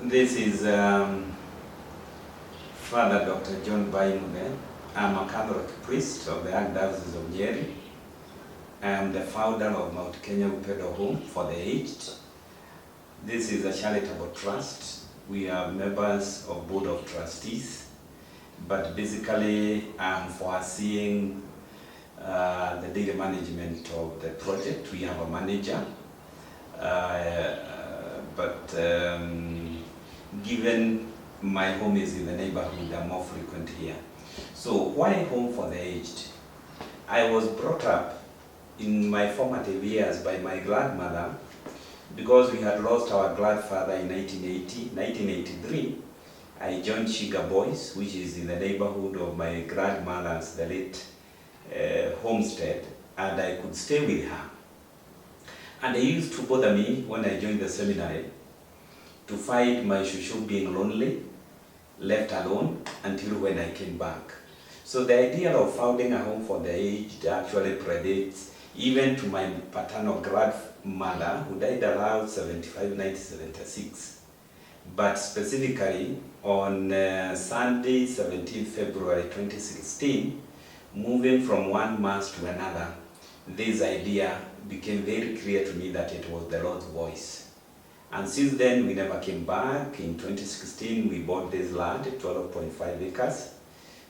This is Father Dr. John Baimuge. I'm a Catholic priest of the Archdiocese of Nyeri. I am the founder of Mount Kenya Upendo Home for the Aged. This is a charitable trust. We are members of Board of Trustees, but basically I'm foreseeing the daily management of the project. We have a manager, given my home is in the neighborhood, I'm more frequent here. So why home for the aged? I was brought up in my formative years by my grandmother because we had lost our grandfather in 1983. I joined Shiga Boys, which is in the neighborhood of my grandmother's, the late homestead, and I could stay with her. And it used to bother me when I joined the seminary to find my shushu being lonely, left alone, until when I came back. So the idea of founding a home for the aged actually predates even to my paternal grandmother, who died around 1976. But specifically on Sunday, 17 February 2016, moving from one mass to another, this idea became very clear to me that it was the Lord's voice. And since then, we never came back. In 2016, we bought this land, 12.5 acres.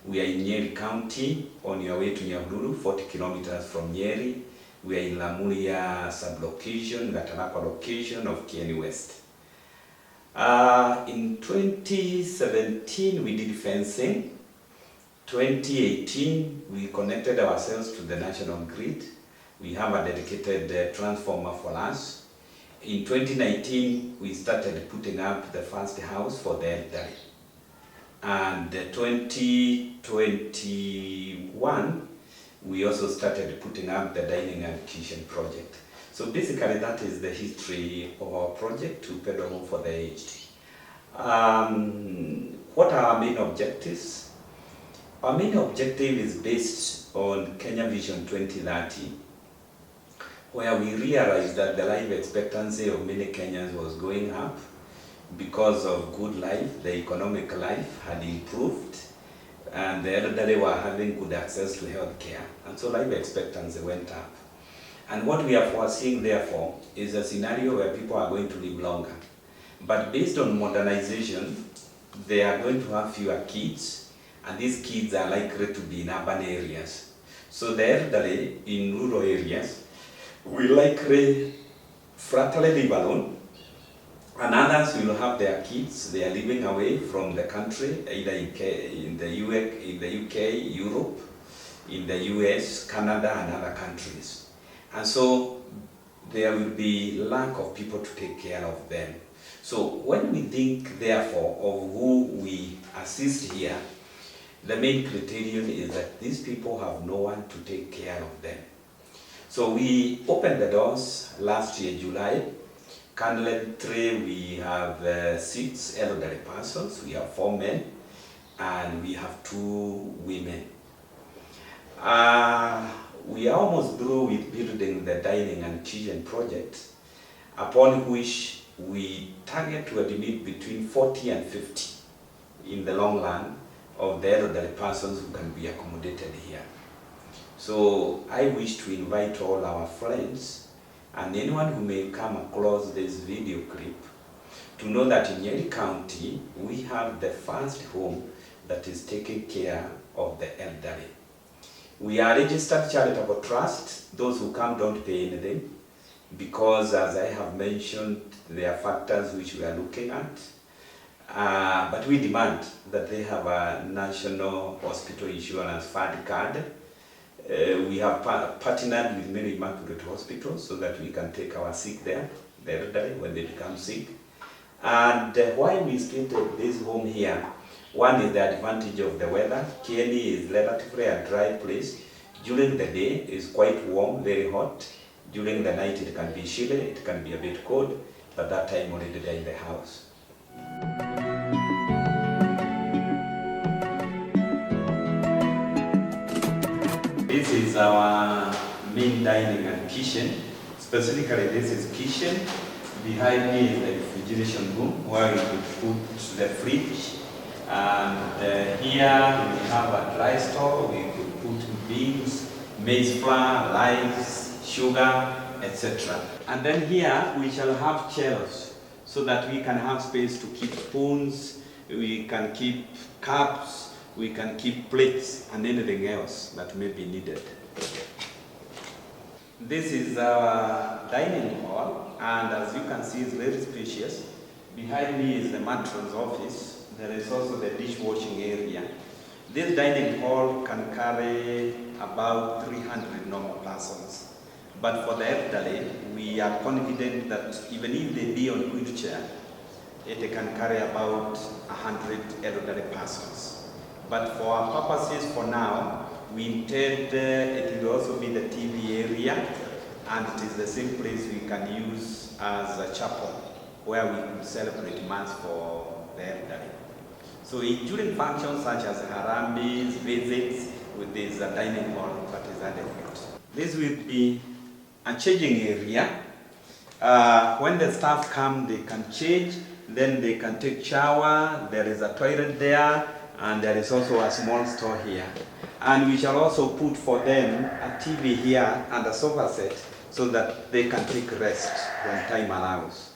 We are in Nyeri County, on your way to Nyahururu, 40 kilometers from Nyeri. We are in Lamuria sublocation, Gatanakwa location of Kieni West. In 2017, we did fencing. 2018, we connected ourselves to the national grid. We have a dedicated transformer for us. In 2019, we started putting up the first house for the elderly. And 2021, we also started putting up the dining and kitchen project. So basically, that is the history of our project, Upendo Home for the Aged. What are our main objectives? Our main objective is based on Kenya Vision 2030, where we realized that the life expectancy of many Kenyans was going up because of good life. The economic life had improved, and the elderly were having good access to health care, and so life expectancy went up. And what we are foreseeing, therefore, is a scenario where people are going to live longer. But based on modernization, they are going to have fewer kids, and these kids are likely to be in urban areas. So the elderly in rural areas will likely fraternally live alone, and others will have their kids. They are living away from the country, either in the UK, Europe, in the US, Canada, and other countries. And so there will be lack of people to take care of them. So when we think, therefore, of who we assist here, the main criterion is that these people have no one to take care of them. So we opened the doors last year, July. Currently, we have 6 elderly persons. We have 4 men, and we have 2 women. We are almost through with building the dining and kitchen project, upon which we target to admit between 40 and 50 in the long run of the elderly persons who can be accommodated here. So I wish to invite all our friends and anyone who may come across this video clip to know that in Nyeri County, we have the first home that is taking care of the elderly. We are a registered charitable trust. Those who come don't pay anything because, as I have mentioned, there are factors which we are looking at. But we demand that they have a national hospital insurance fund card. We have partnered with many Immaculate hospitals so that we can take our sick there, the elderly, when they become sick. And why we started this home here, one is the advantage of the weather. Kieni is relatively a dry place. During the day, it's quite warm, very hot. During the night, it can be chilly, it can be a bit cold, but that time already they're in the house. This is our main dining and kitchen. Specifically, this is kitchen. Behind me is the refrigeration room where we could put the fridge. And here we have a dry store. We could put beans, maize flour, rice, sugar, etc. And then here we shall have shelves so that we can have space to keep spoons, we can keep cups, we can keep plates and anything else that may be needed. This is our dining hall, and as you can see, it's very spacious. Behind me is the matron's office. There is also the dishwashing area. This dining hall can carry about 300 normal persons. But for the elderly, we are confident that even if they be on wheelchair, it can carry about 100 elderly persons. But for our purposes for now, we intend it will also be the TV area, and it is the same place we can use as a chapel where we could celebrate Mass for the elderly. So during functions such as harambees, visits, with this dining hall that is adequate. This will be a changing area. When the staff come, they can change, then they can take shower. There is a toilet there, and there is also a small store here. And we shall also put for them a TV here and a sofa set so that they can take rest when time allows.